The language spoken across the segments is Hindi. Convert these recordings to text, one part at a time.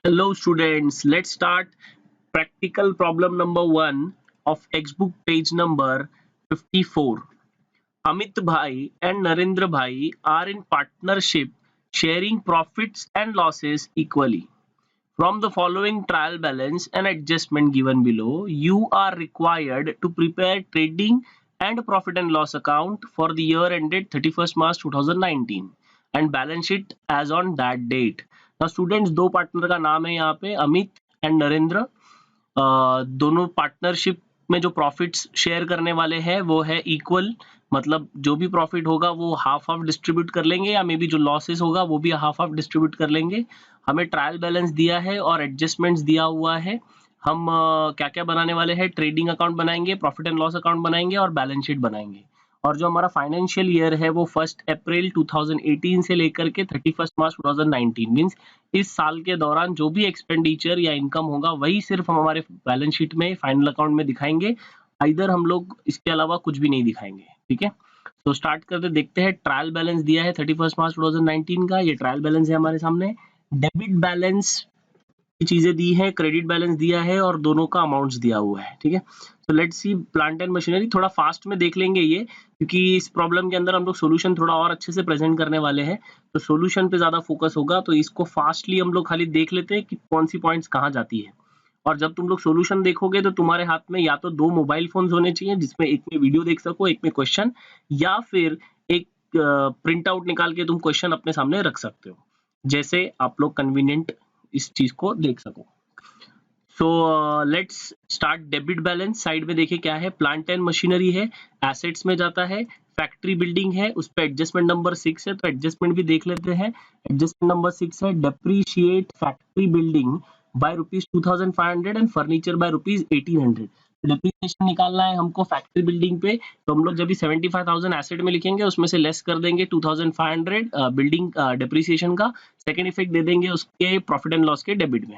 Hello students, let's start practical problem number 1 of textbook page number 54. Amit Bhai and Narendra Bhai are in partnership sharing profits and losses equally. From the following trial balance and adjustment given below, you are required to prepare trading and profit and loss account for the year ended 31st March 2019 and balance sheet as on that date. Now students, दो पार्टनर का नाम है यहाँ पे अमित एंड नरेंद्र। दोनों पार्टनरशिप में जो प्रॉफिट्स शेयर करने वाले हैं वो है इक्वल, मतलब जो भी प्रॉफिट होगा वो हाफ हाफ डिस्ट्रीब्यूट कर लेंगे या मे बी जो लॉसेस होगा वो भी हाफ हाफ डिस्ट्रीब्यूट कर लेंगे। हमें ट्रायल बैलेंस दिया है और एडजस्टमेंट्स दिया हुआ है। हम क्या क्या बनाने वाले हैं, ट्रेडिंग अकाउंट बनाएंगे, प्रॉफिट एंड लॉस अकाउंट बनाएंगे और बैलेंस शीट बनाएंगे। और जो हमारा फाइनेंशियल ईयर है वो 1 अप्रैल 2018 से लेकर के 31 मार्च 2019 मींस इस साल के दौरान जो भी एक्सपेंडिचर या इनकम होगा वही सिर्फ हम हमारे बैलेंस शीट में फाइनल अकाउंट में दिखाएंगे। इधर हम लोग इसके अलावा कुछ भी नहीं दिखाएंगे। ठीक है, तो स्टार्ट करते देखते हैं। ट्रायल बैलेंस दिया है 31 मार्च 2019 का, ये ट्रायल बैलेंस है हमारे सामने। डेबिट बैलेंस की चीजें दी है, क्रेडिट बैलेंस दिया है और दोनों का अमाउंट्स दिया हुआ है। ठीक है, तो let's see plant and machinery. थोड़ा फास्ट में देख लेंगे ये, क्योंकि इस प्रॉब्लम के अंदर हम लोग सोल्यूशन थोड़ा और अच्छे से प्रेजेंट करने वाले हैं, तो सोल्यूशन पे ज्यादा फोकस होगा। तो इसको फास्टली हम लोग खाली देख लेते हैं कि कौन सी पॉइंट्स कहाँ जाती है। और जब तुम लोग सोल्यूशन देखोगे तो तुम्हारे हाथ में या तो दो मोबाइल फोन्स होने चाहिए जिसमें एक में वीडियो देख सको, एक में क्वेश्चन, या फिर एक प्रिंट आउट निकाल के तुम क्वेश्चन अपने सामने रख सकते हो, जैसे आप लोग कन्वीनियंट इस चीज को देख सको। So let's start. Debit balance side में देखिए क्या है, प्लांट एंड मशीनरी है, एसेट्स में जाता है, फैक्ट्री बिल्डिंग है, उस पर एडजस्टमेंट नंबर 6 है, तो एडजस्टमेंट भी देख लेते हैं। एडजस्टमेंट नंबर 6 है, depreciate factory building bye ₹2500 and furniture bye ₹1800। Depreciation निकालना है हमको फैक्ट्री बिल्डिंग पे, तो हम लोग जब भी 75,000 एसेट में लिखेंगे उसमें से लेस कर देंगे 2500 बिल्डिंग डेप्रीसिएशन का, सेकेंड इफेक्ट दे देंगे उसके प्रॉफिट एंड लॉस के डेबिट में।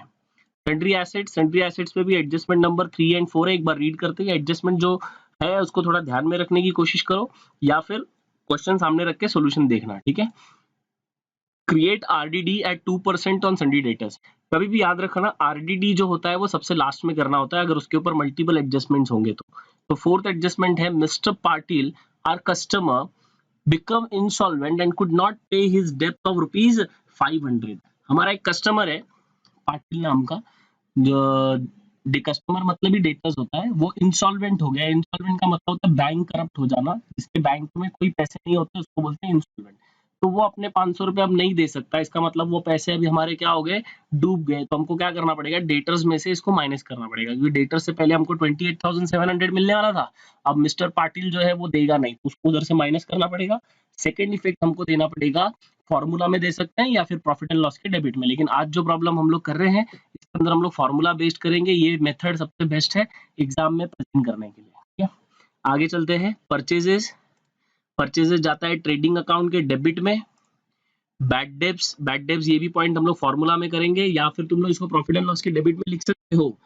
सन्ड्री एसेट्स पे भी एडजस्टमेंट नंबर 3 एंड 4 है, एक बार रीड करते हैं। एडजस्टमेंट जो है उसको थोड़ा ध्यान में रखने की कोशिश करो या फिर क्वेश्चन सामने रख के सॉल्यूशन देखना। ठीक है, create RDD at 2% on sundry debtors. कभी भी याद रखना आरडीडी जो होता है वो सबसे लास्ट में करना होता है अगर उसके ऊपर मल्टीपल एडजस्टमेंट्स होंगे तो फोर्थ एडजस्टमेंट है, mister Patil are customer become insolvent and could not pay his डेब्ट ऑफ ₹500। हमारा एक कस्टमर है पाटिल नाम का, जो कस्टमर मतलब ही डेटर्स होता है, वो इंसॉल्वेंट हो गया। इंसॉल्वेंट का मतलब होता है बैंक करप्ट हो जाना, जिसके बैंक में कोई पैसे नहीं होते उसको बोलते हैं इंसॉल्वेंट। तो वो अपने 500 रुपए अब नहीं दे सकता, इसका मतलब वो पैसे अभी हमारे क्या हो गए, डूब गए। तो हमको क्या करना पड़ेगा, डेटर्स में से इसको माइनस करना पड़ेगा, क्योंकि डेटर्स से पहले हमको 28,700 मिलने वाला था। अब मिस्टर पाटिल जो है वो देगा नहीं, उसको उधर से माइनस करना पड़ेगा। सेकेंड इफेक्ट हमको देना पड़ेगा, फॉर्मूला में दे सकते हैं या फिर प्रॉफिट एंड लॉस के डेबिट में, लेकिन आज जो प्रॉब्लम हम लोग कर रहे हैं इसके अंदर हम लोग फॉर्मूला बेस्ड करेंगे। ये मेथड सबसे बेस्ट है एग्जाम में प्रेजेंट करने के लिए। ठीक है, आगे चलते हैं। परचेजेस जाता है ट्रेडिंग अकाउंट के डेबिट में। बैड डेब्ट्स ये भी पॉइंट हम लोग फॉर्मूला में करेंगे या फिर तुम लोग इसको प्रॉफिट एंड लॉस के डेबिट में लिख सकते हो,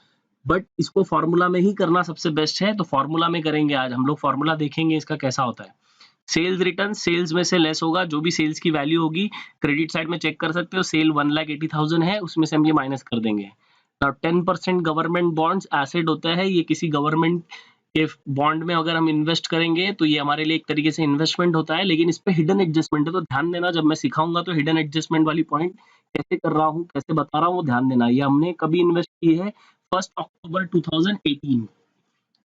बट इसको फॉर्मूला में ही करना सबसे बेस्ट है, तो फॉर्मूला में करेंगे। आज हम लोग फॉर्मूला देखेंगे इसका कैसा होता है। सेल्स रिटर्न, सेल्स में से लेस होगा जो भी सेल्स की वैल्यू होगी। क्रेडिट साइड में चेक कर सकते हो, सेल 1,80,000 है, उसमें से हम ये माइनस कर देंगे। 10% गवर्नमेंट बॉन्ड्स एसेट होता है, ये किसी गवर्नमेंट के बॉन्ड में अगर हम इन्वेस्ट करेंगे तो ये हमारे लिए एक तरीके से इन्वेस्टमेंट होता है, लेकिन इस पे हिडन एडजस्टमेंट है, तो ध्यान देना। जब मैं सिखाऊंगा तो हिडन एडजस्टमेंट वाली पॉइंट कैसे कर रहा हूँ, कैसे बता रहा हूँ, वो ध्यान देना। ये हमने कभी इन्वेस्ट की है 1 अक्टूबर 2018।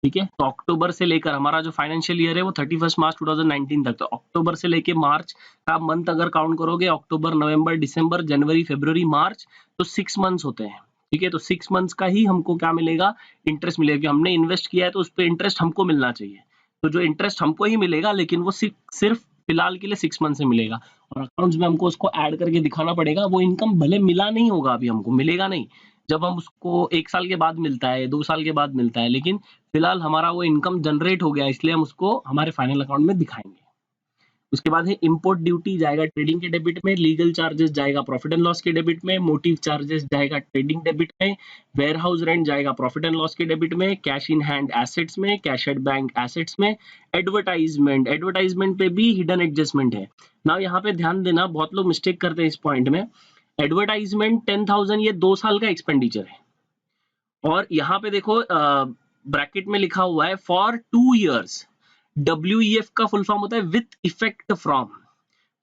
ठीक है, तो अक्टूबर से लेकर हमारा जो फाइनेंशियल ईयर है वो 31 मार्च 2019 तक, तो अक्टूबर से लेके मार्च का मंथ अगर काउंट करोगे, अक्टूबर, नवंबर, दिसंबर, जनवरी, फरवरी, मार्च, तो 6 मंथ्स होते हैं। ठीक है, तो 6 मंथ्स का ही हमको क्या मिलेगा, इंटरेस्ट मिलेगा, कि हमने इन्वेस्ट किया है तो उस पर इंटरेस्ट हमको मिलना चाहिए। तो जो इंटरेस्ट हमको ही मिलेगा, लेकिन वो सिर्फ फिलहाल के लिए 6 मंथ से मिलेगा, और अकाउंट्स में हमको उसको ऐड करके दिखाना पड़ेगा। वो इनकम भले मिला नहीं होगा, अभी हमको मिलेगा नहीं, जब हम उसको 1 साल के बाद मिलता है, 2 साल के बाद मिलता है, लेकिन फिलहाल हमारा वो इनकम जनरेट हो गया, इसलिए हम उसको हमारे फाइनल अकाउंट में दिखाएंगे। उसके बाद है इंपोर्ट ड्यूटी, जाएगा ट्रेडिंग के डेबिट में। लीगल चार्जेस जाएगा प्रॉफिट एंड लॉस के डेबिट में। मोटिव चार्जेस जाएगा ट्रेडिंग डेबिट में। वेयर हाउस रेंट जाएगा प्रॉफिट एंड लॉस के डेबिट में। कैश इन हैंड एसेट्स में, कैश एट बैंक एसेट्स में। एडवर्टाइजमेंट पे भी हिडन एडजस्टमेंट है ना। यहाँ पे ध्यान देना, बहुत लोग मिस्टेक करते हैं इस पॉइंट में। एडवर्टाइजमेंट 10,000 ये 2 साल का एक्सपेंडिचर है। और यहाँ पे देखो ब्रैकेट में लिखा हुआ है फॉर 2 इयर्स। WEF का फुल फॉर्म होता है विथ इफेक्ट फ्रॉम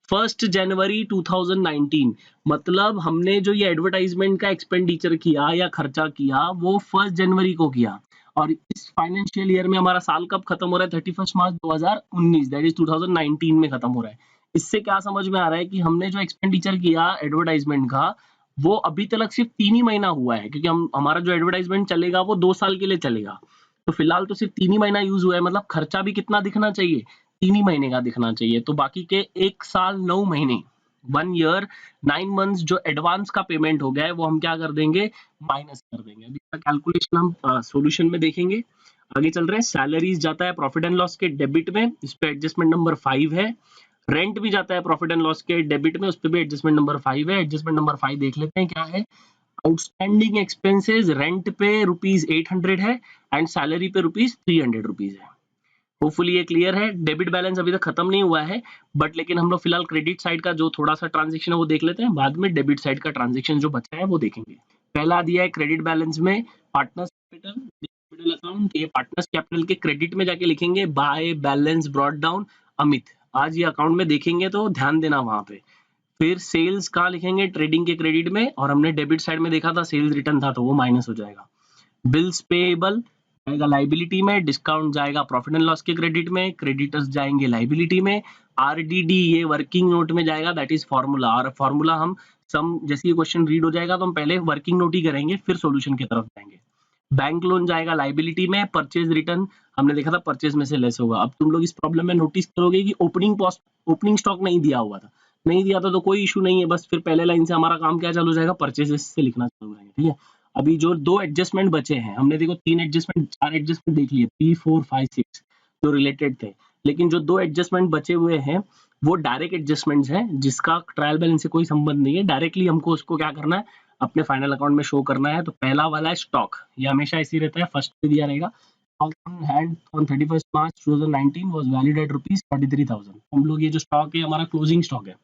1 जनवरी 2019। मतलब हमने जो ये एडवर्टाइजमेंट का एक्सपेंडिचर किया या खर्चा किया वो 1 जनवरी को किया, और इस फाइनेंशियल ईयर में हमारा साल कब खत्म हो रहा है? 31 मार्च 2019, दैट इज 2019 में खत्म हो रहा है। इससे क्या समझ में आ रहा है कि हमने जो एक्सपेंडिचर किया एडवर्टाइजमेंट का वो अभी तक सिर्फ 3 ही महीना हुआ है, क्योंकि हम हमारा जो एडवर्टाइजमेंट चलेगा वो 2 साल के लिए चलेगा। तो फिलहाल तो सिर्फ 3 ही महीना यूज हुआ है, मतलब खर्चा भी कितना दिखना चाहिए? 3 ही महीने का दिखना चाहिए। तो बाकी के 1 साल 9 महीने 1 ईयर 9 मंथ्स जो एडवांस का पेमेंट हो गया है वो हम क्या कर देंगे? माइनस कर देंगे। अभी इसका कैलकुलेशन हम सॉल्यूशन में देखेंगे। आगे चल रहे हैं। सैलरीज जाता है प्रॉफिट एंड लॉस के डेबिट में, इस पे एडजस्टमेंट नंबर 5 है। रेंट भी जाता है प्रॉफिट एंड लॉस के डेबिट में, उस पे भी एडजस्टमेंट नंबर 5 है। एडजस्टमेंट नंबर 5 देख लेते हैं क्या है। आउटस्टैंडिंग एक्सपेंसेस रेंट पे ₹800 है एंड सैलरी पे ₹300 है। होपफुली ये क्लियर है। डेबिट बैलेंस अभी तक खत्म नहीं हुआ है, बट लेकिन हम लोग फिलहाल क्रेडिट साइड का जो थोड़ा सा ट्रांजेक्शन है वो देख लेते हैं, बाद में डेबिट साइड का ट्रांजेक्शन जो बचा है वो देखेंगे। पहला दिया है क्रेडिट बैलेंस में पार्टनर्स कैपिटल अकाउंट। ये पार्टनर्स कैपिटल के क्रेडिट में जाके लिखेंगे by balance brought down Amit. आज ये अकाउंट में देखेंगे तो ध्यान देना वहां पे। फिर सेल्स कहाँ लिखेंगे? ट्रेडिंग के क्रेडिट में, और हमने डेबिट साइड में देखा था सेल्स रिटर्न था तो वो माइनस हो जाएगा। बिल्स पेएबल जाएगा लाइबिलिटी में, डिस्काउंट जाएगा प्रॉफिट एंड लॉस के क्रेडिट में, क्रेडिटर्स जाएंगे लाइबिलिटी में, आरडीडी ये वर्किंग नोट में जाएगा, दैट इज फॉर्मूला। और फॉर्मूला हम सम जैसे ये क्वेश्चन रीड हो जाएगा तो हम पहले वर्किंग नोट ही करेंगे फिर सॉल्यूशन की तरफ जाएंगे। बैंक लोन जाएगा लाइबिलिटी में, परचेज रिटर्न हमने देखा था परचेज में से लेस होगा। अब तुम लोग इस प्रॉब्लम में नोटिस करोगे कि ओपनिंग स्टॉक नहीं दिया हुआ था, नहीं दिया था तो कोई इशू नहीं है, बस फिर पहले लाइन से हमारा काम क्या चालू हो जाएगा? परचेजेस से लिखना चालू करेंगे, ठीक है। अभी जो 2 एडजस्टमेंट बचे हैं, हमने देखो 3 एडजस्टमेंट 4 एडजस्टमेंट देख लिए, 3 4 5 6 जो रिलेटेड थे, लेकिन जो 2 एडजस्टमेंट बचे हुए हैं वो डायरेक्ट एडजस्टमेंट्स हैं जिसका ट्रायल बैलेंस से कोई संबंध नहीं है। डायरेक्टली हमको उसको क्या करना है? अपने फाइनल अकाउंट में शो करना है। तो पहला वाला है स्टॉक, ये हमेशा ऐसे ही रहता है, फर्स्ट पे दिया रहेगा। Stock on hand on 31 March 2019 was valued at ₹43,000। हम लोग ये जो स्टॉक है हमारा क्लोजिंग स्टॉक है,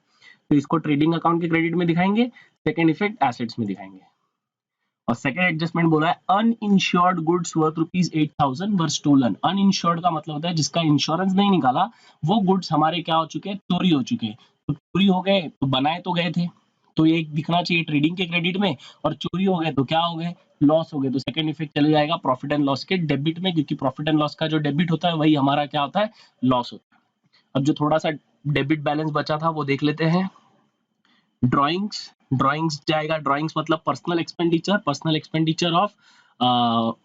तो इसको ट्रेडिंग अकाउंट के क्रेडिट में दिखाएंगे, सेकंड इफेक्ट एसेट्स में दिखाएंगे। और सेकंड एडजस्टमेंट बोला है अनइंश्योर्ड गुड्स वर्थ ₹8,000 वर स्टोलन। अनइंश्योर्ड का मतलब होता है जिसका इंश्योरेंस नहीं निकाला, वो गुड्स हमारे क्या हो चुके हैं? चोरी हो चुके हैं। तो चोरी हो गए तो बनाए तो गए थे, तो ये दिखना चाहिए ट्रेडिंग के क्रेडिट में, और चोरी हो गए तो क्या हो गए? लॉस हो गए। तो सेकंड इफेक्ट चले जाएगा प्रॉफिट एंड लॉस के डेबिट में, क्योंकि प्रॉफिट एंड लॉस का जो डेबिट होता है वही हमारा क्या होता है? लॉस होता है। अब जो थोड़ा सा डेबिट बैलेंस बचा था वो देख लेते हैं। ड्राइंग्स जाएगा, ड्राइंग्स मतलब पर्सनल एक्सपेंडिचर ऑफ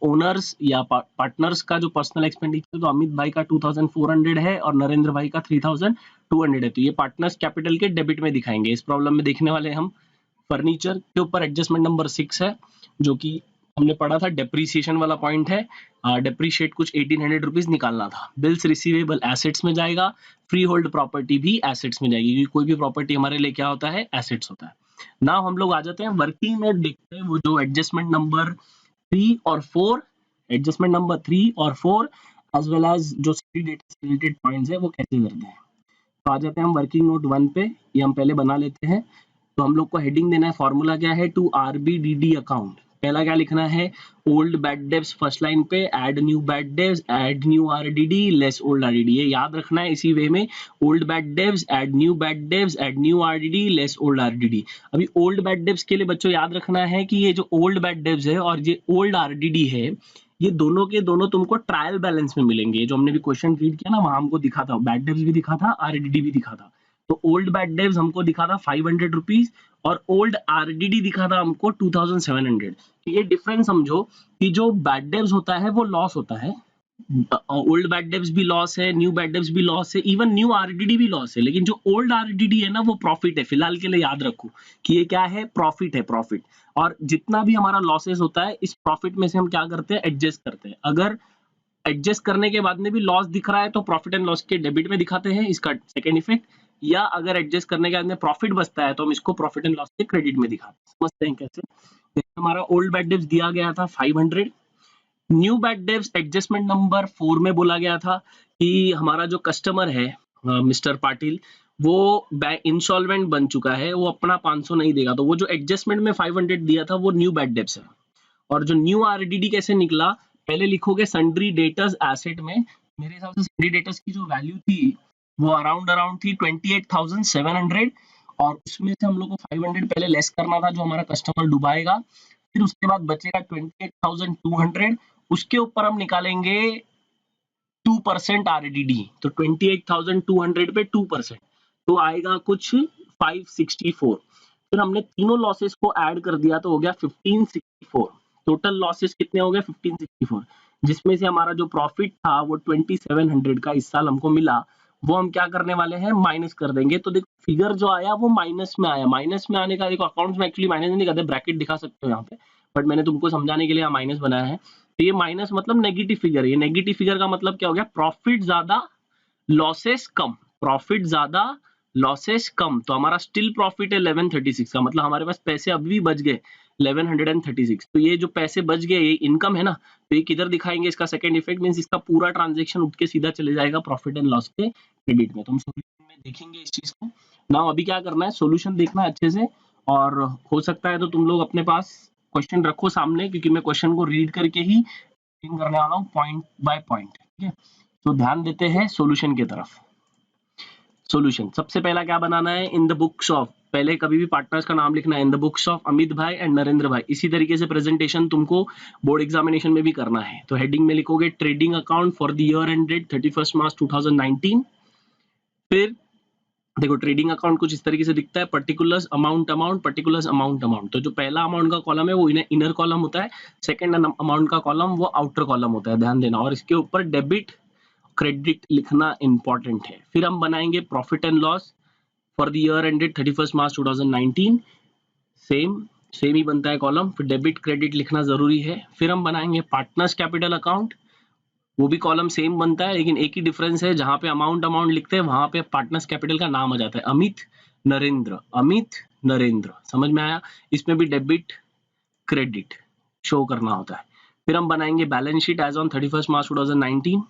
ओनर्स या पार्टनर्स का जो पर्सनल एक्सपेंडिचर, तो अमित भाई का 2400 है और नरेंद्र भाई का 3200 है, तो ये पार्टनर्स कैपिटल के डेबिट में दिखाएंगे। इस प्रॉब्लम में देखने वाले हम फर्नीचर के ऊपर एडजस्टमेंट नंबर 6 है, जो कि हमने पढ़ा था डेप्रीसिएशन वाला पॉइंट है। डेप्रीशिएट कुछ ₹1800 निकालना था। बिल्स रिसीवेबल एसेट्स में जाएगा, फ्री होल्ड प्रॉपर्टी भी एसेट्स में जाएगी, क्योंकि कोई भी प्रॉपर्टी हमारे लिए क्या होता है? एसेट्स होता है। ना हम लोग आ जाते हैं वर्किंग में, देखते हैं वो जो एडजस्टमेंट नंबर 3 और 4, एडजस्टमेंट नंबर 3 और 4 एज वेल एज जो डेटा से रिलेटेड पॉइंट्स है वो कैसे करते हैं। तो आ जाते हैं हम वर्किंग नोट 1 पे, ये हम पहले बना लेते हैं। तो हम लोग को हेडिंग देना है, फॉर्मूला क्या है? To RBDD account. पहला क्या लिखना है? Old bad debts first line पे, add new bad debts, add new RDD, less old RDD. ये याद रखना है इसी वे में, old bad debts, add new bad debts, add new RDD, less old RDD. अभी ओल्ड बैड डेब्स के लिए बच्चों याद रखना है कि ये जो ओल्ड बैड डेब्स है और ये ओल्ड आरडीडी है, ये दोनों के दोनों तुमको ट्रायल बैलेंस में मिलेंगे। जो हमने भी क्वेश्चन रीड किया ना, वहां हमको दिखा था, बैड डेब्स भी दिखा था, आरडीडी भी दिखा था। तो ओल्ड बैड डेब्स हमको दिखा था ₹500 और ओल्ड आरडीडी दिखा था हमको 2700। ये डिफरेंस समझो कि जो बैड डेब्स होता है वो लॉस होता है, ओल्ड बैड डेब्स भी लॉस है, न्यू बैड डेब्स भी लॉस है, इवन न्यू आरडीडी भी लॉस है, लेकिन जो ओल्ड आरडीडी है ना वो प्रॉफिट है। फिलहाल के लिए याद रखो कि ये क्या है? प्रॉफिट है, प्रॉफिट। और जितना भी हमारा लॉसेस होता है इस प्रॉफिट में से हम क्या करते हैं? एडजस्ट करते हैं। अगर एडजस्ट करने के बाद में भी लॉस दिख रहा है तो प्रॉफिट एंड लॉस के डेबिट में दिखाते हैं, इसका सेकंड इफेक्ट। या अगर एडजस्ट करने के बाद में प्रॉफिट बचता है तो हम इसको प्रॉफिट एंड लॉस के क्रेडिट में दिखाते हैं। समझते हैं कैसे? हमारा ओल्ड बैड डेब्स दिया गया था 500, new bad debts adjustment number 4 में बोला गया था कि हमारा जो कस्टमर है मिस्टर पाटिल, वो इंसॉल्वेंट बन चुका है, वो अपना 500 नहीं देगा, तो वो जो एडजस्टमेंट में 500 दिया था वो न्यू बैड डेब्ट्स है। और जो न्यू आरडीडी कैसे निकला, पहले लिखोगे सन्ड्री डेटर्स एसेट में, मेरे हिसाब से सन्ड्री डेटर्स की जो वैल्यू थी वो अराउंड थी 28,700, और उसमें से हम लोग को 500 पहले लेस करना था जो हमारा कस्टमर डुबाएगा, फिर उसके बाद बचेगा 28,200, उसके ऊपर हम निकालेंगे 2% आरडीडी, तो 28,200 पे 2%, तो आएगा कुछ 564। फिर हमने तीनों लॉसेस को ऐड कर दिया तो हो गया 1564। टोटल लॉसेस कितने हो गए 1564, जिसमें से हमारा जो प्रॉफिट था वो 2700 का इस साल हमको मिला, वो हम क्या करने वाले हैं, माइनस कर देंगे। तो देखो फिगर जो आया वो माइनस में आया, माइनस में आने का देखो अकाउंट्स में एक्चुअली माइनस नहीं करते, ब्रैकेट दिखा सकते हो यहाँ पे, बट मैंने तुमको समझाने के लिए माइनस बनाया है। तो ये माइनस मतलब नेगेटिव फिगर, ये नेगेटिव फिगर का मतलब क्या हो गया, प्रॉफिट ज्यादा लॉसेस कम, प्रॉफिट ज्यादा लॉसेस कम, तो हमारा स्टिल प्रॉफिट है 1136 का, मतलब हमारे पास पैसे अभी भी बच गए 1136। तो ये जो पैसे बच गए ये इनकम है ना, तो ये किधर दिखाएंगे, इसका सेकंड इफेक्ट मींस इसका पूरा ट्रांजैक्शन उठ के सीधा चले जाएगा प्रॉफिट एंड लॉस के क्रेडिट में। तो हम सॉल्यूशन में देखेंगे इस चीज को ना। अभी क्या करना है, सॉल्यूशन देखना है अच्छे से, और हो सकता है तो तुम लोग अपने पास क्वेश्चन रखो सामने, क्योंकि मैं क्वेश्चन को रीड करके ही करने वाला हूँ पॉइंट बाय पॉइंट, ठीक है। तो ध्यान देते हैं सॉल्यूशन की तरफ। सॉल्यूशन सबसे पहला क्या बनाना है, इन द बुक्स ऑफ, पहले कभी भी पार्टनर्स का नाम लिखना है, in the books of Amit भाई एंड नरेंद्र भाई। इसी तरीके से प्रेजेंटेशन तुमको बोर्ड एग्जामिनेशन में भी करना है। तो हेडिंग में लिखोगे trading account for the year ended 31 March 2019। फिर देखो ट्रेडिंग अकाउंट कुछ इस तरीके से दिखता है, particulars amount amount, particulars amount amount. तो जो पहला अमाउंट का कॉलम है वो इनर कॉलम होता है, सेकंड अमाउंट का कॉलम वो आउटर कॉलम होता है, ध्यान देना। और इसके ऊपर डेबिट क्रेडिट लिखना इंपॉर्टेंट है। फिर हम बनाएंगे profit and loss for the year ended 31 March 2019, same ही बनता है कॉलम, फिर डेबिट क्रेडिट लिखना जरूरी है। फिर हम बनाएंगे पार्टनर्स कैपिटल अकाउंट, वो भी कॉलम सेम बनता है, लेकिन एक ही डिफरेंस है, जहां पे अमाउंट अमाउंट लिखते हैं वहां पे पार्टनर्स कैपिटल का नाम आ जाता है, अमित नरेंद्र, अमित नरेंद्र, समझ में आया। इसमें भी डेबिट क्रेडिट शो करना होता है। फिर हम बनाएंगे balance sheet as on 31 March 2019,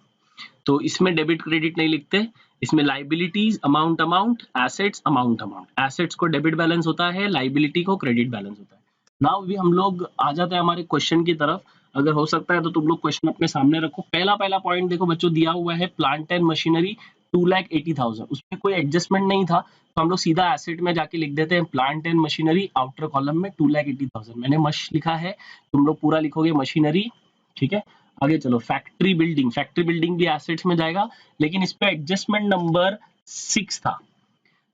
तो इसमें डेबिट क्रेडिट नहीं लिखते, इसमें liabilities amount amount, assets amount amount, assets को डेबिट बैलेंस होता है, लाइबिलिटी को क्रेडिट बैलेंस होता है। नाउ भी हम लोग आ जाते हैं हमारे क्वेश्चन की तरफ। अगर हो सकता है तो तुम लोग क्वेश्चन अपने सामने रखो। पहला पॉइंट देखो बच्चों, दिया हुआ है प्लांट एंड मशीनरी 2,80,000, उसमें कोई एडजस्टमेंट नहीं था, तो हम लोग सीधा एसेट में जाके लिख देते हैं plant and machinery, outer column में 2,80,000 मैंने मश लिखा है, तुम लोग पूरा लिखोगे मशीनरी, ठीक है। आगे चलो, फैक्ट्री बिल्डिंग, फैक्ट्री बिल्डिंग भी एसेट्स में जाएगा, लेकिन इस पे एडजस्टमेंट नंबर 6 था।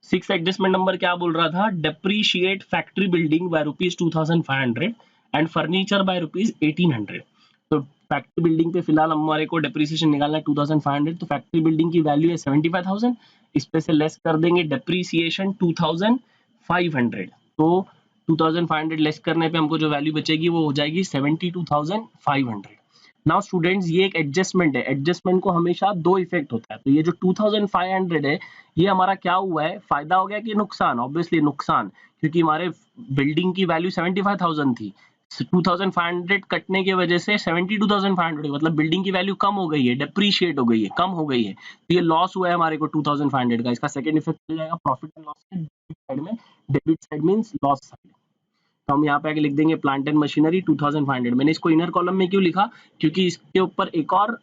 6 एडजस्टमेंट नंबर क्या बोल रहा था, depreciate factory building bye ₹2,500 and furniture bye ₹1,800। तो फैक्ट्री बिल्डिंग पे फिलहाल हमारे को डेप्रीसिएशन निकालना है 2,500, तो फैक्ट्री बिल्डिंग की वैल्यू है 75,000, इस पे से लेस कर देंगे डेप्रीसिएशन 2,500, तो 2,500 लेस करने पे हमको जो वैल्यू बचेगी वो हो जाएगी 72,500। नाउ स्टूडेंट्स, ये एक एडजस्टमेंट है, एडजस्टमेंट को हमेशा दो इफेक्ट होता है, तो ये जो 2,500 है ये हमारा क्या हुआ है, फायदा हो गया कि नुकसान, ऑब्वियसली नुकसान, क्योंकि हमारे बिल्डिंग की वैल्यू 75,000 थी, 2,500 कटने की वजह से 72,500, मतलब बिल्डिंग की वैल्यू कम हो गई है, डेप्रीशिएट हो गई है, कम हो गई है, तो ये लॉस हुआ है हमारे को 2,500 का। इसका सेकंड इफेक्ट हो जाएगा प्रॉफिट एंड लॉस के साइड में, debit side means loss side, तो हम यहाँ पे आके लिख देंगे प्लांट एंड मशीनरी 2,500। मैंने इसको इनर कॉलम में क्यों लिखा, क्योंकि इसके ऊपर एक और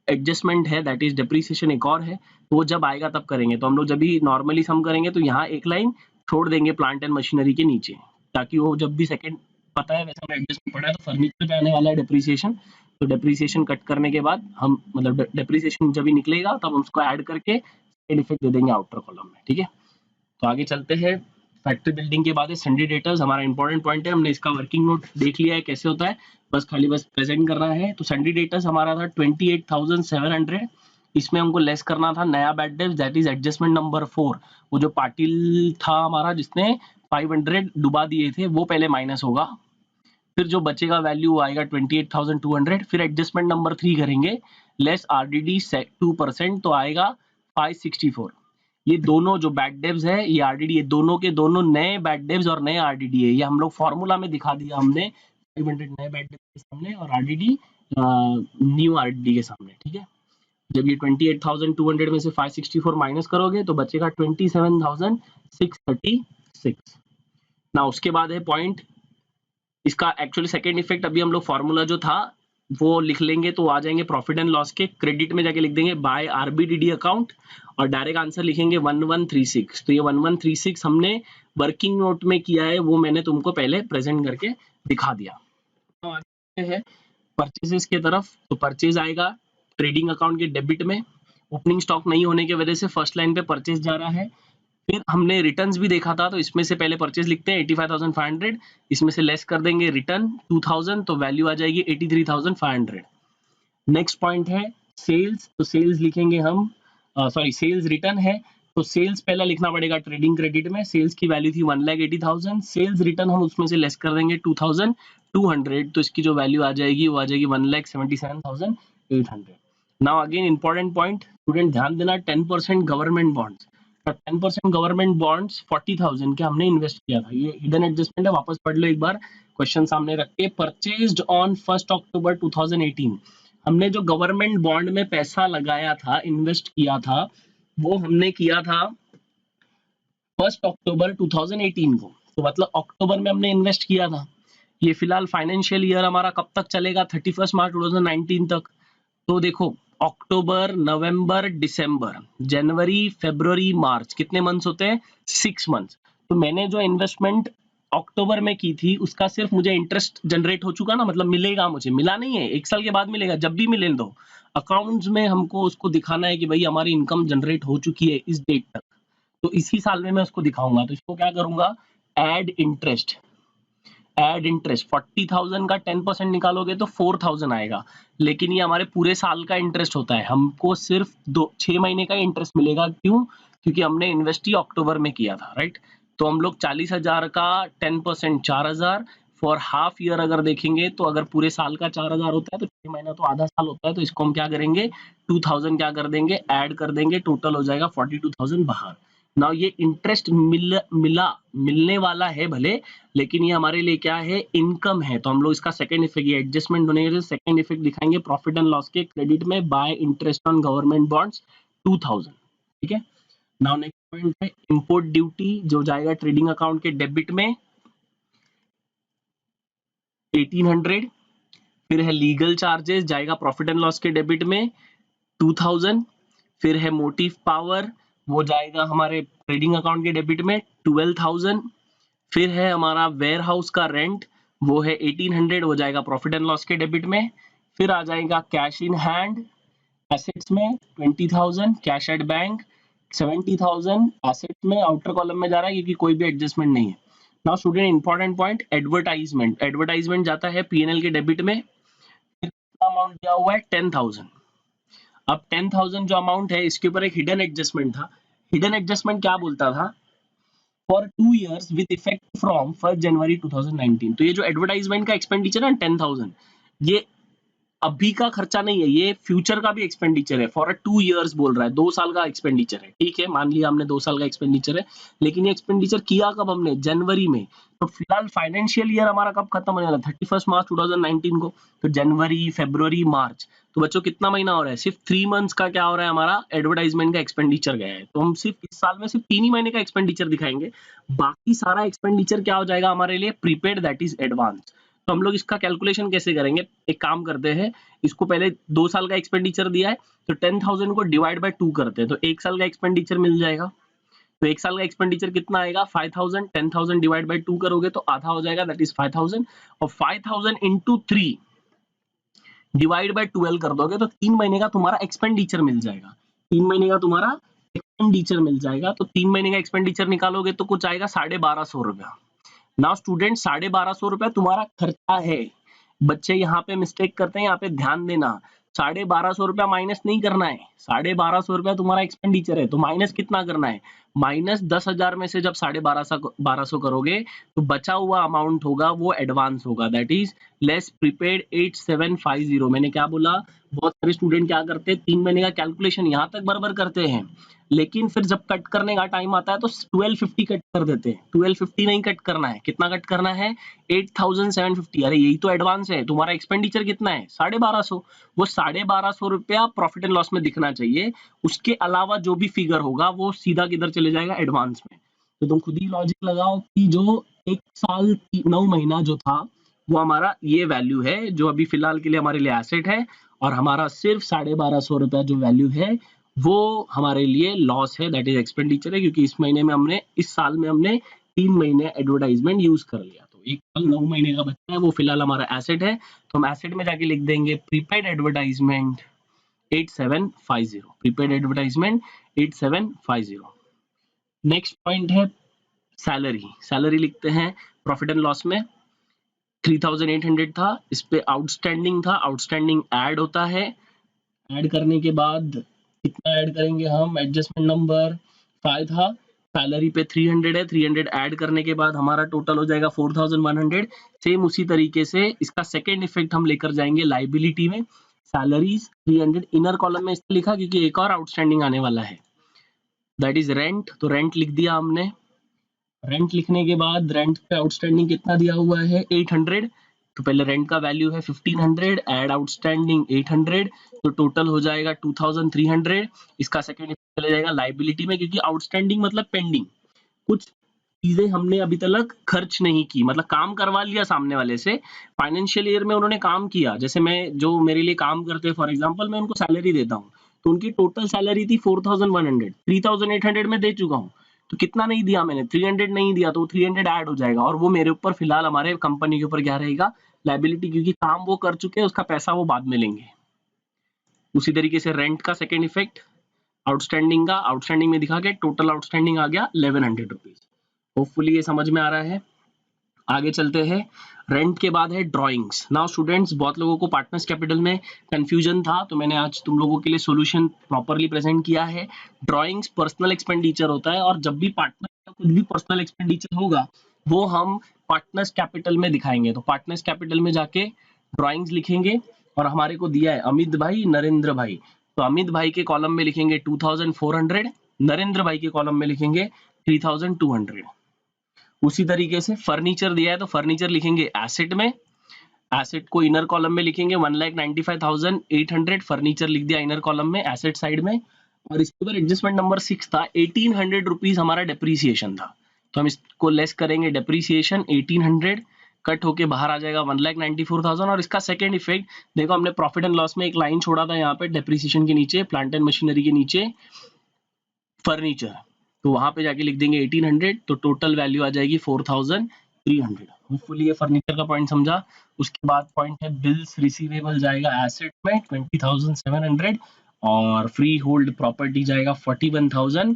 एडजस्टमेंट है, दैट इज डेप्रीसिएशन एक और है, तो वो जब आएगा तब करेंगे। तो हम लोग जब भी नॉर्मली सम करेंगे तो यहाँ एक लाइन छोड़ देंगे प्लांट एंड मशीनरी के नीचे, ताकि वो जब भी सेकंड, पता है वैसे हमें एडजस्टमेंट पड़ा है, तो फर्नीचर पे आने वाला है डेप्रीसिएशन, तो डेप्रीसिएशन कट करने के बाद हम, मतलब डेप्रीसिएशन जब भी निकलेगा तब हम उसको ऐड करके इफेक्ट दे देंगे आउटर कॉलम में, ठीक है। तो आगे चलते हैं, फैक्ट्री बिल्डिंग के बाद है सन्ड्री डेटर्स, हमारा इंपॉर्टेंट पॉइंट है, हमने इसका वर्किंग नोट देख लिया है कैसे होता है, बस खाली बस प्रेजेंट करना है। तो सन्ड्री डेटर्स हमारा था 28,700, इसमें हमको लेस करना था नया बैड डेब्ट, दैट इज एडजस्टमेंट नंबर 4, वो जो पाटिल था हमारा जिसने 500 डुबा दिए थे वो पहले माइनस होगा, फिर जो बचेगा वैल्यू आएगा 28,200, फिर एडजस्टमेंट नंबर 3 करेंगे, लेस आरडीडी 2%, तो आएगा 564। ये दोनों जो बैड डेब्स है ये आरडीडी, ये दोनों के दोनों नए बैड डेब्स और नए आरडीडी है, ये हम लोग फॉर्मूला में दिखा दिया हमने, 500 नए बैड डेब्स के सामने और आरडीडी न्यू आरडीडी के सामने, ठीक है। जब ये 28,200 में से 564 माइनस करोगे तो बचेगा 27,636। ना उसके बाद है पॉइंट, इसका एक्चुअली सेकेंड इफेक्ट अभी हम लोग फॉर्मूला जो था वो लिख लेंगे तो आ जाएंगे प्रॉफिट एंड लॉस के, क्रेडिट में जाके लिख देंगे बाय आरबीडीडी अकाउंट और डायरेक्ट आंसर लिखेंगे 1136। तो ये 1136 हमने वर्किंग नोट में किया है, वो मैंने तुमको पहले प्रेजेंट करके दिखा दिया। तो आगे है परचेजेस के तरफ, तो परचेज आएगा ट्रेडिंग अकाउंट के डेबिट में, ओपनिंग स्टॉक नहीं होने की वजह से फर्स्ट लाइन पे परचेज जा रहा है। फिर हमने रिटर्न्स भी देखा था, तो इसमें से पहले परचेज लिखते हैं 85,500, इसमें से लेस कर देंगे रिटर्न 2000, तो वैल्यू आ जाएगी 83,500। नेक्स्ट पॉइंट है सेल्स, तो सेल्स लिखेंगे हम, सॉरी सेल्स रिटर्न है, तो सेल्स पहला लिखना पड़ेगा ट्रेडिंग क्रेडिट में, सेल्स की वैल्यू थी 1,80,000, सेल्स रिटर्न हम उसमें से लेस कर देंगे 2,200, तो इसकी जो वैल्यू आ जाएगी वो आ जाएगी 1,77,800। Now again important point, student ध्यान देना, 10% गवर्नमेंट बॉन्ड्स, 10% गवर्नमेंट बॉन्ड्स 40,000 के हमने इन्वेस्ट किया था, ये हिडन एडजस्टमेंट है, वापस पढ़ लो एक बार क्वेश्चन सामने रख के। परचेज्ड ऑन 1 अक्टूबर 2018, हमने जो गवर्नमेंट बॉन्ड में पैसा लगाया था, इन्वेस्ट किया था, वो हमने किया था 1 अक्टूबर 2018 को, तो मतलब अक्टूबर में हमने इन्वेस्ट किया था। ये फिलहाल फाइनेंशियल ईयर हमारा कब तक चलेगा, 31 मार्च 2019 तक। तो देखो अक्टूबर, नवंबर, दिसंबर, जनवरी, फरवरी, मार्च, कितने मंथ्स होते हैं, 6 मंथ्स। तो मैंने जो इन्वेस्टमेंट अक्टूबर में की थी उसका सिर्फ मुझे इंटरेस्ट जनरेट हो चुका ना, मतलब मिलेगा, मुझे मिला नहीं है, 1 साल के बाद मिलेगा, जब भी मिले दो अकाउंट्स में हमको उसको दिखाना है कि भाई हमारी इनकम जनरेट हो चुकी है इस डेट तक, तो इसी साल में मैं उसको दिखाऊंगा। तो इसको क्या करूंगा, एड इंटरेस्ट, एड इंटरेस्ट 40,000 का 10% निकालोगे तो 4,000 आएगा, लेकिन ये हमारे पूरे साल का इंटरेस्ट होता है, हमको सिर्फ 6 महीने का इंटरेस्ट मिलेगा। क्यों, क्योंकि हमने इन्वेस्ट ही अक्टूबर में किया था, राइट। तो हम लोग 40,000 का 10% 4,000, फॉर हाफ ईयर अगर देखेंगे तो अगर पूरे साल का 4,000 होता है तो 6 महीना तो आधा साल होता है, तो इसको हम क्या करेंगे 2,000 क्या कर देंगे, ऐड कर देंगे, टोटल हो जाएगा 42,000 बाहर। नाउ ये इंटरेस्ट मिलने वाला है भले, लेकिन ये हमारे लिए क्या है, इनकम है, तो हम लोग इसका सेकंड इफेक्ट, ये एडजस्टमेंट होने के सेकंड इफेक्ट दिखाएंगे प्रॉफिट एंड लॉस के क्रेडिट में bye interest on government bonds 2,000, ठीक है। नाउ नेक्स्ट पॉइंट है इंपोर्ट ड्यूटी, जो जाएगा ट्रेडिंग अकाउंट के डेबिट में 1,800, फिर है लीगल चार्जेस जाएगा प्रॉफिट एंड लॉस के डेबिट में 2,000, फिर है मोटिव पावर, वो जाएगा हमारे ट्रेडिंग अकाउंट के डेबिट में 12,000, फिर है हमारा वेयर हाउस का रेंट, वो है 1,800, वो जाएगा प्रॉफिट एंड लॉस के डेबिट में। फिर आ जाएगा कैश इन हैंड एसेट्स में 20,000, कैश एट बैंक 70,000, एसेट्स में आउटर कॉलम में जा रहा है क्योंकि कोई भी एडजस्टमेंट नहीं है। Now student important point, advertisement, advertisement जाता है पीएनएल के डेबिट में, अमाउंट दिया हुआ है 10,000। अब 10,000 जो अमाउंट है इसके ऊपर एक हिडन एडजस्टमेंट था, हिडन एडजस्टमेंट क्या बोलता था, for 2 years with effect from 1 जनवरी 2019। तो ये जो एडवर्टाइजमेंट का एक्सपेंडिचर है 10,000, ये अभी का खर्चा नहीं है, ये फ्यूचर का भी एक्सपेंडिचर है, फॉर 2 years बोल रहा है, 2 साल का एक्सपेंडिचर है, ठीक है, मान लिया हमने 2 साल का एक्सपेंडिचर है, लेकिन ये एक्सपेंडिचर किया कब हमने, जनवरी में। तो फिलहाल फाइनेंशियल ईयर हमारा कब खत्म होने वाला, 31 मार्च 2019 को, तो जनवरी, फरवरी, मार्च, तो बच्चों कितना महीना हो रहा है, सिर्फ 3 मंथ्स का क्या हो रहा है, हमारा एडवर्टाइजमेंट का एक्सपेंडिचर गया है। तो हम सिर्फ इस साल में सिर्फ 3 ही महीने का एक्सपेंडिचर दिखाएंगे, बाकी सारा एक्सपेंडिचर क्या हो जाएगा हमारे लिए, प्रीपेड, दैट इज एडवांस। तो हम लोग इसका कैलकुलेशन कैसे करेंगे, एक काम करते हैं, इसको पहले 2 साल का एक्सपेंडिचर दिया है तो 10,000 को डिवाइड बाय 2 करते हैं, तो 1 साल का एक्सपेंडिचर मिल जाएगा। तो 1 साल का एक्सपेंडिचर कितना आएगा 5,000, 10,000 डिवाइड बाय 2 करोगे तो आधा हो जाएगा, दैट इज 5,000, और 5,000 इंटू 3 डिवाइड बाय 12 कर दोगे तो 3 महीने का तुम्हारा एक्सपेंडिचर मिल जाएगा, 3 महीने का तुम्हारा एक्सपेंडिचर मिल जाएगा। तो 3 महीने का एक्सपेंडिचर निकालोगे तो कुछ आएगा 1,250 रुपया। नाउ स्टूडेंट 1,250 रुपया तुम्हारा खर्चा है, बच्चे यहाँ पे मिस्टेक करते हैं, यहाँ पे ध्यान देना, 1,250 रुपया माइनस नहीं करना है, 1,250 रुपया तुम्हारा एक्सपेंडिचर है, तो माइनस कितना करना है माइनस 10,000 में से जब 1250 करोगे तो बचा हुआ अमाउंट होगा वो एडवांस होगा, दैट इज लेस प्रीपेड 8750। मैंने क्या बोला, बहुत सारे स्टूडेंट क्या करते हैं 3 महीने का कैलकुलेशन यहाँ तक बराबर करते हैं, लेकिन फिर जब कट करने का टाइम आता है तो 1250 कट कर देते हैं। 1250 नहीं कट करना है, कितना कट करना है 8750। अरे यही तो एडवांस है, तुम्हारा एक्सपेंडिचर कितना है 1250। वो 1250 रुपया प्रॉफिट एंड लॉस में दिखना चाहिए, उसके अलावा जो भी फिगर होगा वो सीधा किधर चले जाएगा एडवांस में। तो तुम खुद ही लॉजिक लगाओ कि जो 1 साल 9 महीना जो था वो हमारा ये वैल्यू है जो अभी फिलहाल के लिए हमारे लिए एसेट है, और हमारा सिर्फ 1250 रुपया जो वैल्यू है वो हमारे लिए लॉस है, दैट इज एक्सपेंडिचर है, क्योंकि इस साल में हमने 3 महीने एडवर्टाइजमेंट यूज कर लिया। तो 1 साल 9 महीने का बच्चा है वो फिलहाल हमारा एसेट है, तो हम एसेट में जाके लिख देंगे prepaid advertisement 8750, prepaid advertisement 8750। Next point है सैलरी। सैलरी लिखते हैं प्रॉफिट एंड लॉस में 3800 था, इस पे आउटस्टैंडिंग था, आउटस्टैंडिंग ऐड होता है, ऐड करने के बाद कितना ऐड करेंगे हम, एडजस्टमेंट नंबर 5 था, सैलरी पे 300 है, 300 ऐड करने के बाद हमारा टोटल हो जाएगा 4100। सेम उसी तरीके से इसका सेकेंड इफेक्ट हम लेकर जाएंगे लाइबिलिटी में, सैलरीज 300 इनर कॉलम में इसलिए लिखा क्योंकि एक और आउटस्टैंडिंग आने वाला है, दैट इज रेंट। तो रेंट लिख दिया हमने, रेंट लिखने के बाद रेंट पे आउटस्टैंडिंग कितना दिया हुआ है 800, तो पहले रेंट का वैल्यू है 1500, ऐड आउटस्टैंडिंग 800, तो टोटल हो जाएगा 2300। इसका सेकंड चले जाएगा लाइबिलिटी में, क्योंकि आउटस्टैंडिंग मतलब पेंडिंग, कुछ चीजें हमने अभी तक खर्च नहीं की, मतलब काम करवा लिया सामने वाले से, फाइनेंशियल ईयर में उन्होंने काम किया, जैसे मैं जो मेरे लिए काम करते हैं फॉर एग्जांपल मैं उनको सैलरी देता हूँ, तो उनकी टोटल सैलरी थी 4100, 3800 में दे चुका हूँ, तो कितना नहीं दिया मैंने 300 नहीं दिया, तो 300 ऐड हो जाएगा और वो मेरे ऊपर फिलहाल हमारे कंपनी के ऊपर क्या रहेगा लाइबिलिटी, क्योंकि काम वो कर चुके हैं, उसका पैसा वो बाद में लेंगे। उसी तरीके से रेंट का सेकेंड इफेक्ट आउटस्टैंडिंग का, आउटस्टैंडिंग में दिखा के टोटल आउटस्टैंडिंग आ गया 1100 रुपीज। होपफुली ये समझ में आ रहा है। आगे चलते हैं, रेंट के बाद है ड्राइंग्स। नाउ स्टूडेंट्स, बहुत लोगों को पार्टनर्स कैपिटल में कंफ्यूजन था, तो मैंने आज तुम लोगों के लिए सॉल्यूशन प्रॉपर्ली प्रेजेंट किया है। ड्राइंग्स पर्सनल एक्सपेंडिचर होता है, और जब भी पार्टनर का कुछ भी पर्सनल एक्सपेंडिचर होगा वो हम पार्टनर्स कैपिटल में दिखाएंगे। तो पार्टनर्स कैपिटल में जाके ड्राइंग्स लिखेंगे, और हमारे को दिया है अमित भाई नरेंद्र भाई, तो अमित भाई के कॉलम में लिखेंगे 2400, नरेंद्र भाई के कॉलम में लिखेंगे 3200। उसी तरीके से फर्नीचर दिया है तो फर्नीचर लिखेंगे एसेट में, एसेट को इनर कॉलम में लिखेंगे 1,95,800, फर्नीचर लिख दिया इनर कॉलम में एसेट साइड में। और इसके ऊपर एडजस्टमेंट नंबर 6 था, 1800 रुपीज हमारा डेप्रीसिएशन था, तो हम इसको लेस करेंगे, डेप्रीसिएशन 1800 कट होके बाहर आ जाएगा 1,94,000। और इसका सेकंड इफेक्ट देखो, हमने प्रॉफिट एंड लॉस में एक लाइन छोड़ा था यहाँ पे डेप्रीसिएशन के नीचे, प्लांट एंड मशीनरी के नीचे फर्नीचर, तो वहां पे जाके लिख देंगे 1800, तो टोटल वैल्यू आ जाएगी 4300। होपफुली ये फर्नीचर का पॉइंट समझा। उसके बाद पॉइंट है बिल्स रिसीवेबल जाएगा एसेट में 20,700, और फ्री होल्ड प्रॉपर्टी जाएगा 41,000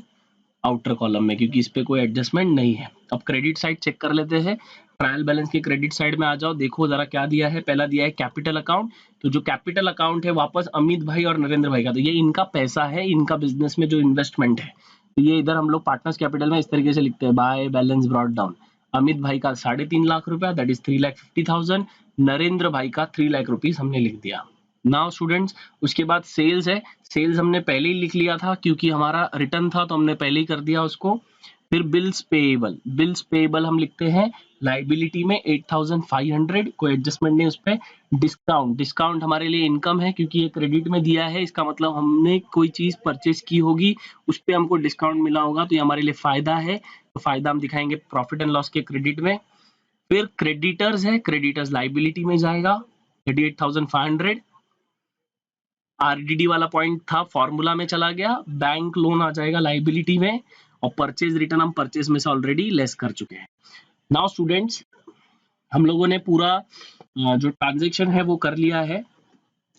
आउटर कॉलम में, क्योंकि इस पे कोई एडजस्टमेंट नहीं है। अब क्रेडिट साइड चेक कर लेते हैं, ट्रायल बैलेंस के क्रेडिट साइड में आ जाओ, देखो जरा क्या दिया है। पहला दिया है कैपिटल अकाउंट, तो जो कैपिटल अकाउंट है वापस अमित भाई और नरेंद्र भाई का, तो ये इनका पैसा है, इनका बिजनेस में जो इन्वेस्टमेंट है, तो ये इधर हम लोग पार्टनर्स कैपिटल में इस तरीके से लिखते हैं, by balance brought down. Amit भाई का 3.5 लाख रुपया, दैट इज 3,50,000, नरेंद्र भाई का 3 लाख रुपीज हमने लिख दिया। नाउ स्टूडेंट्स, उसके बाद सेल्स है, सेल्स हमने पहले ही लिख लिया था क्योंकि हमारा रिटर्न था, तो हमने पहले ही कर दिया उसको। फिर बिल्स पेएबल, बिल्स पेएबल हम लिखते हैं लाइबिलिटी में 8,500, कोई एडजस्टमेंट नहीं उस पर। डिस्काउंट, डिस्काउंट हमारे लिए इनकम है क्योंकि ये क्रेडिट में दिया है, इसका मतलब हमने कोई चीज परचेज की होगी उस पर हमको डिस्काउंट मिला होगा, तो ये हमारे लिए फायदा है, तो फायदा हम दिखाएंगे प्रॉफिट एंड लॉस के क्रेडिट में। फिर क्रेडिटर्स है, क्रेडिटर्स लाइबिलिटी में जाएगा 38,500। आरडीडी वाला पॉइंट था फॉर्मूला में चला गया, बैंक लोन आ जाएगा लाइबिलिटी में, और परचेज रिटर्न हम परचेज में से ऑलरेडी लेस कर चुके हैं। नाउ स्टूडेंट्स, हम लोगों ने पूरा जो ट्रांजैक्शन है वो कर लिया है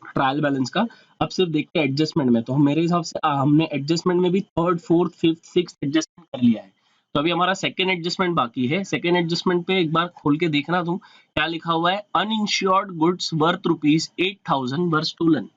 ट्रायल बैलेंस का। अब सिर्फ देखते हैं एडजस्टमेंट में, तो मेरे हिसाब से हमने एडजस्टमेंट में भी third fourth fifth sixth adjustment कर लिया है, तो अभी हमारा सेकंड एडजस्टमेंट बाकी है। सेकंड एडजस्टमेंट पे एक बार खोल के देखना तुम, क्या लिखा हुआ है, अनइंश्योर्ड गुड्स वर्थ ₹8,000 वर स्टोलन।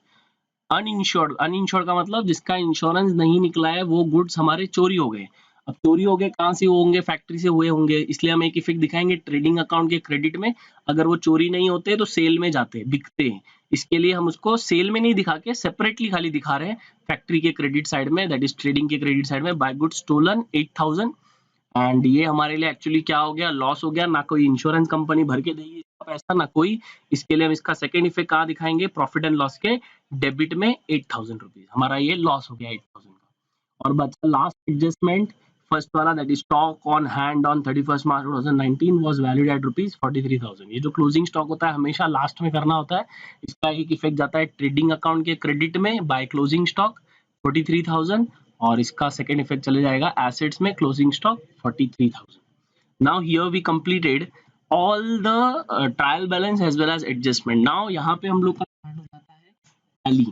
अनइंश्योर्ड, अनइंश्योर्ड का मतलब जिसका इंश्योरेंस नहीं निकला है वो गुड्स हमारे चोरी हो गए। अब चोरी हो गए कहाँ से होंगे, फैक्ट्री से हुए होंगे, इसलिए हम एक इफेक्ट दिखाएंगे ट्रेडिंग अकाउंट के क्रेडिट में। अगर वो चोरी नहीं होते तो सेल में जाते, बिकते हैं, इसके लिए हम उसको सेल में नहीं दिखा के सेपरेटली खाली दिखा रहे हैं फैक्ट्री के क्रेडिट साइड में, दैट इज ट्रेडिंग के क्रेडिट साइड में। बाय गुड स्टोलन 8000, एंड ये हमारे लिए एक्चुअली क्या हो गया, लॉस हो गया, ना कोई इंश्योरेंस कंपनी भर के देगी इसका पैसा ना कोई, इसके लिए हम इसका सेकंड इफेक्ट कहाँ दिखाएंगे, प्रॉफिट एंड लॉस के डेबिट में 8000 रुपीज, हमारा ये लॉस हो गया 8000 का। और बचा लास्ट एडजस्टमेंट, फर्स्ट वाला, that is stock on hand on 31 March 2019 was valued at rupees 43,000। ये जो क्लोजिंग स्टॉक होता है हमेशा लास्ट में करना होता है, इसका एक इफेक्ट जाता है ट्रेडिंग अकाउंट के क्रेडिट में बाय क्लोजिंग स्टॉक 43,000, और इसका सेकंड इफेक्ट चले जाएगा एसेट्स में closing stock 43,000। Now here we completed all the trial balance as well as adjustment. Now यहाँ पे हम लोग का स्टार्ट हो जाता है टैली।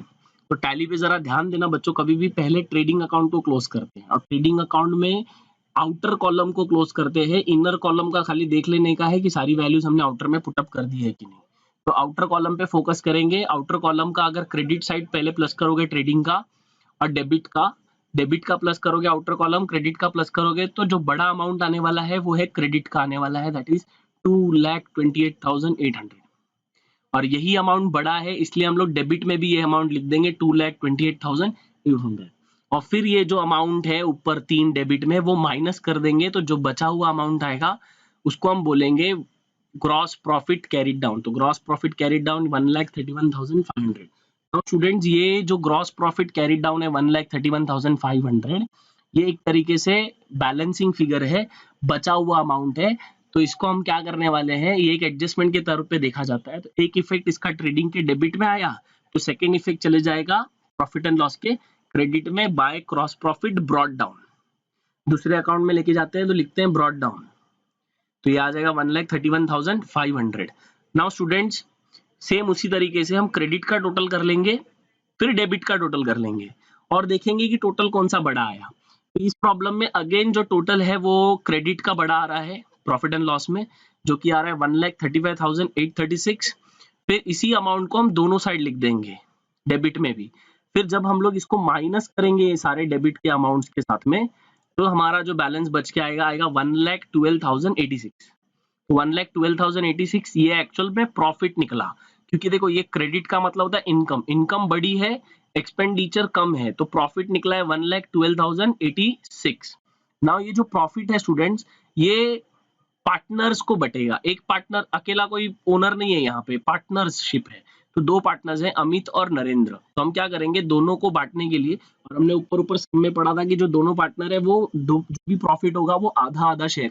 तो टैली पे जरा ध्यान देना बच्चों, कभी भी पहले ट्रेडिंग अकाउंट को क्लोज करते हैं, और ट्रेडिंग अकाउंट में आउटर कॉलम को क्लोज करते हैं, इनर कॉलम का खाली देख लेने का है कि सारी वैल्यूज हमने आउटर में पुटअप कर दी है कि नहीं। तो आउटर कॉलम पे फोकस करेंगे। आउटर कॉलम का अगर क्रेडिट साइड पहले प्लस करोगे ट्रेडिंग का, और डेबिट का प्लस करोगे आउटर कॉलम, क्रेडिट का प्लस करोगे, तो जो बड़ा अमाउंट आने वाला है वो है क्रेडिट का आने वाला है, दैट इज 2,28,800। और यही अमाउंट बड़ा है इसलिए हम लोग डेबिट में भी ये अमाउंट लिख देंगे 2,28,800। और फिर ये जो अमाउंट है ऊपर 3 डेबिट में वो माइनस कर देंगे, तो जो बचा हुआ अमाउंट आएगा उसको हम बोलेंगे ग्रॉस प्रॉफिट कैरिड डाउन। तो ग्रॉस प्रॉफिट कैरिड डाउन 1,31,500। तो स्टूडेंट्स ये जो ग्रॉस प्रॉफिट कैरिड डाउन है 1,31,500, ये एक तरीके से बैलेंसिंग फिगर है, बचा हुआ अमाउंट है। तो इसको हम क्या करने वाले हैं, ये एक एडजस्टमेंट के तौर पे देखा जाता है। तो एक इफेक्ट इसका ट्रेडिंग के डेबिट में आया, तो सेकेंड इफेक्ट चले जाएगा प्रॉफिट एंड लॉस के क्रेडिट में by cross profit brought down. दूसरे अकाउंट में लेके जाते हैं तो लिखते हैं ब्रॉट डाउन, तो ये आ जाएगा 1,31,500। नाउ स्टूडेंट्स सेम उसी तरीके से हम क्रेडिट का टोटल कर लेंगे, फिर डेबिट का टोटल कर लेंगे, और देखेंगे कि टोटल कौन सा बड़ा आया। तो इस प्रॉब्लम में अगेन जो टोटल है वो क्रेडिट का बड़ा आ रहा है प्रॉफिट एंड लॉस में, जो कि आ रहा है 1,35,836। फिर इसी अमाउंट को हम दोनों साइड लिख देंगे डेबिट में भी। फिर जब हम लोग इसको माइनस करेंगे ये सारे डेबिट के अमाउंट्स के साथ में, तो हमारा जो बैलेंस बच के आएगा 1,12,086। 1,12,086 ये एक्चुअल में प्रॉफिट निकला, क्योंकि देखो ये क्रेडिट का मतलब होता है इनकम, इनकम बड़ी है एक्सपेंडिचर कम है, तो प्रॉफिट निकला है 1,12,086। नाउ ये जो प्रॉफिट है स्टूडेंट्स, ये पार्टनर्स को बटेगा, एक पार्टनर अकेला कोई ओनर नहीं है, यहाँ पे पार्टनरशिप है। तो दो पार्टनर्स हैं अमित और नरेंद्र, तो हम क्या करेंगे दोनों को बांटने के लिए, और हमने ऊपर ऊपर सम में पढ़ा था कि जो दोनों पार्टनर है वो जो भी प्रॉफिट होगा वो आधा आधा शेयर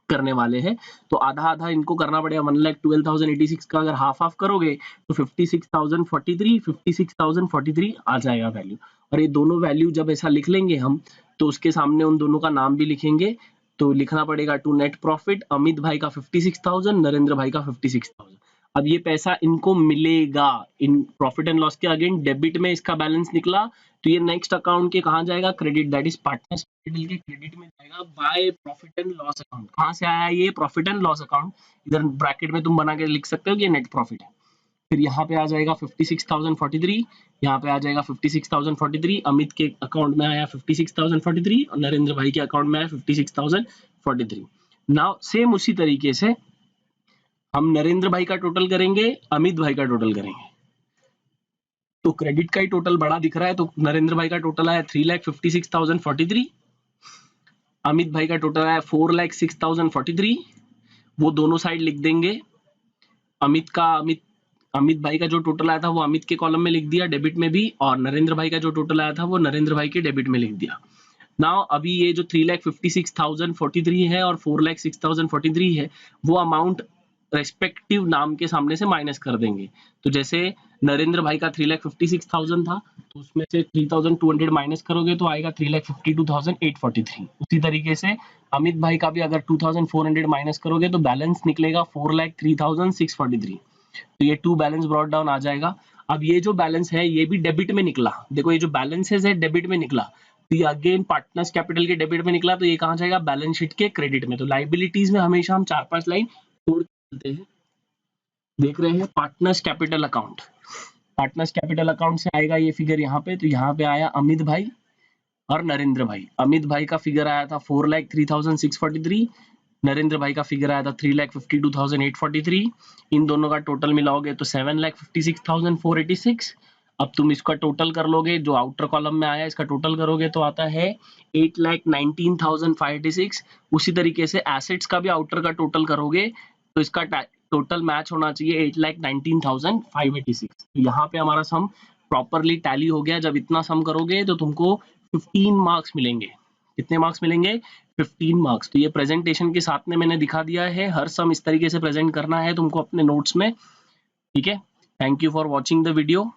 करने वाले हैं। तो आधा आधा इनको करना पड़ेगा। 1,12,086 का अगर हाफ हाफ करोगे तो 56,043 आ जाएगा वैल्यू। और ये दोनों वैल्यू जब ऐसा लिख लेंगे हम, तो उसके सामने उन दोनों का नाम भी लिखेंगे। तो लिखना पड़ेगा टू नेट प्रॉफिट, अमित भाई का 56,000, नरेंद्र भाई का 56,000। अब ये पैसा इनको मिलेगा इन प्रॉफिट एंड लॉस के अगेन डेबिट में इसका बैलेंस निकला, तो ये नेक्स्ट अकाउंट के कहाँ जाएगा, credit, that is partners capital के क्रेडिट में जाएगा by profit and loss account. कहाँ से आया ये प्रॉफिट एंड लॉस अकाउंट, इधर ब्रैकेट में तुम बना के लिख सकते हो कि ये नेट प्रॉफिट है। फिर यहाँ पे आ जाएगा 56,043, यहाँ पे आ जाएगा 56,043, अमित के अकाउंट में आया 56,043 और नरेंद्र भाई के अकाउंट में आया 56,043। नाउ सेम उसी तरीके से हम नरेंद्र भाई का टोटल करेंगे, अमित भाई का टोटल करेंगे। तो क्रेडिट का ही टोटल बड़ा दिख रहा है, तो नरेंद्र भाई का टोटल आया 3,56,043, अमित भाई का टोटल आया 4,06,043। वो दोनों साइड लिख देंगे। अमित भाई का जो टोटल आया था वो अमित के कॉलम में लिख दिया डेबिट में भी, और नरेंद्र भाई का जो टोटल आया था वो नरेंद्र भाई के डेबिट में लिख दिया। नाउ अभी ये जो 3,56,043 है और 4,06,043 है, वो अमाउंट रेस्पेक्टिव नाम के सामने से माइनस कर देंगे। तो जैसे नरेंद्र भाई का 3,56,000 था, तो उसमें से 3,200 माइनस करोगे तो आएगा 3,52,843। उसी तरीके से अमित भाई का भी अगर 2,400 माइनस करोगे तो बैलेंस निकलेगा 4,03,643। तो ये टू बैलेंस ब्रॉट डाउन आ जाएगा। अब ये जो बैलेंस है ये भी डेबिट में निकला, देखो ये जो बैलेंसेस है डेबिट में निकला, तो ये अगेन पार्टनर्स कैपिटल के डेबिट में निकला, तो ये कहाँ जाएगा बैलेंस शीट के क्रेडिट में। तो लाइबिलिटीज में हमेशा हम 4-5 लाइन छोड़ के चलते हैं। देख रहे हैं partners capital account, partners capital account से आएगा ये फिगर यहाँ पे, तो यहाँ पे आया अमित भाई और नरेंद्र भाई। अमित भाई का फिगर आया था 4,03,643, नरेंद्र भाई का फिगर आया था 3,52,843। इन दोनों का टोटल मिलाओगे तो 7,56,486। अब तुम इसका टोटल कर लोगे, जो आउटर कॉलम में आया इसका टोटल करोगे तो आता है 8,19,586। उसी तरीके से एसेट्स का भी आउटर का टोटल करोगे तो इसका टोटल मैच होना चाहिए 8,19,586। यहाँ पे हमारा सम प्रॉपरली टैली हो गया। जब इतना सम करोगे तो तुमको 15 मार्क्स मिलेंगे। कितने मार्क्स मिलेंगे? 15 मार्क्स। तो ये प्रेजेंटेशन के साथ में मैंने दिखा दिया है, हर सम इस तरीके से प्रेजेंट करना है तुमको अपने नोट्स में। ठीक है, thank you for watching the video.